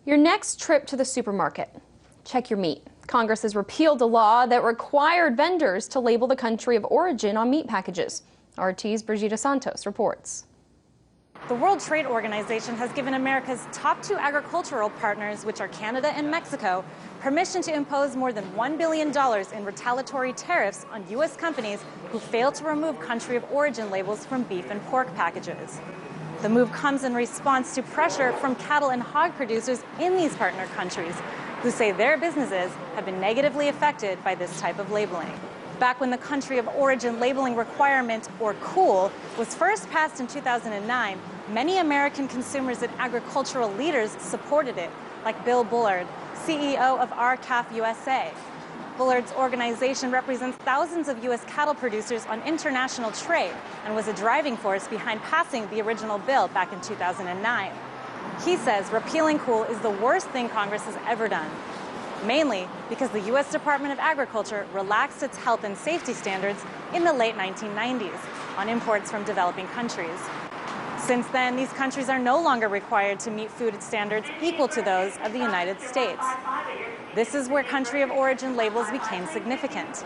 Your next trip to the supermarket. Check your meat. Congress has repealed a law that required vendors to label the country of origin on meat packages. RT's Brigida Santos reports. The World Trade Organization has given America's top two agricultural partners, which are Canada and Mexico, permission to impose more than $1 billion in retaliatory tariffs on U.S. companies who fail to remove country of origin labels from beef and pork packages. The move comes in response to pressure from cattle and hog producers in these partner countries, who say their businesses have been negatively affected by this type of labeling. Back when the country of origin labeling requirement, or COOL, was first passed in 2009, many American consumers and agricultural leaders supported it, like Bill Bullard, CEO of RCAF USA. Bullard's organization represents thousands of U.S. cattle producers on international trade and was a driving force behind passing the original bill back in 2009. He says repealing COOL is the worst thing Congress has ever done, mainly because the U.S. Department of Agriculture relaxed its health and safety standards in the late 1990s on imports from developing countries. Since then, these countries are no longer required to meet food standards equal to those of the United States. This is where country of origin labels became significant.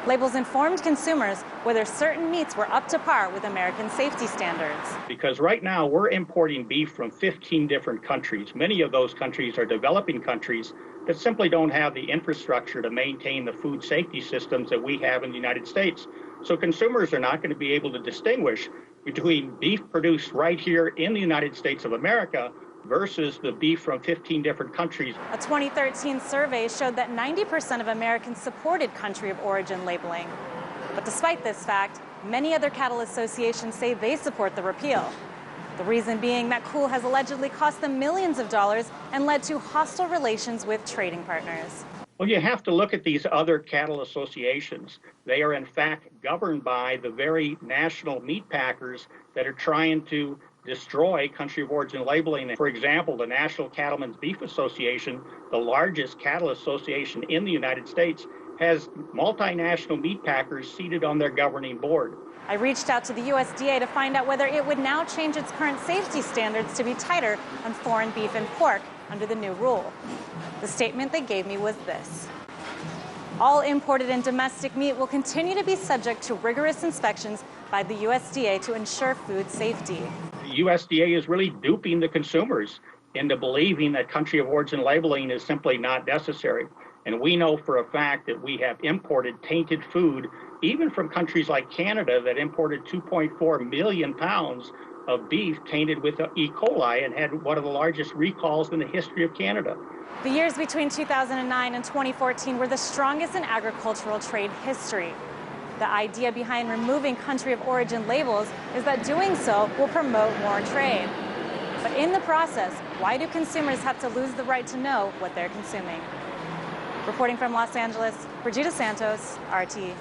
Labels informed consumers whether certain meats were up to par with American safety standards. Because right now we're importing beef from 15 different countries. Many of those countries are developing countries that simply don't have the infrastructure to maintain the food safety systems that we have in the United States. So consumers are not going to be able to distinguish between beef produced right here in the United States of America versus the beef from 15 different countries. A 2013 survey showed that 90% of Americans supported country of origin labeling. But despite this fact, many other cattle associations say they support the repeal. The reason being that COOL has allegedly cost them millions of dollars and led to hostile relations with trading partners. Well, you have to look at these other cattle associations. They are in fact governed by the very national meat packers that are trying to destroy country of origin labeling. For example, the National Cattlemen's Beef Association, the largest cattle association in the United States, has multinational meat packers seated on their governing board. I reached out to the USDA to find out whether it would now change its current safety standards to be tighter on foreign beef and pork under the new rule. The statement they gave me was this: all imported and domestic meat will continue to be subject to rigorous inspections by the USDA to ensure food safety. The USDA is really duping the consumers into believing that country of origin labeling is simply not necessary. And we know for a fact that we have imported tainted food, even from countries like Canada that imported 2.4 million pounds of beef tainted with E. coli and had one of the largest recalls in the history of Canada. The years between 2009 and 2014 were the strongest in agricultural trade history. The idea behind removing country of origin labels is that doing so will promote more trade. But in the process, why do consumers have to lose the right to know what they're consuming? Reporting from Los Angeles, Brigida Santos, RT.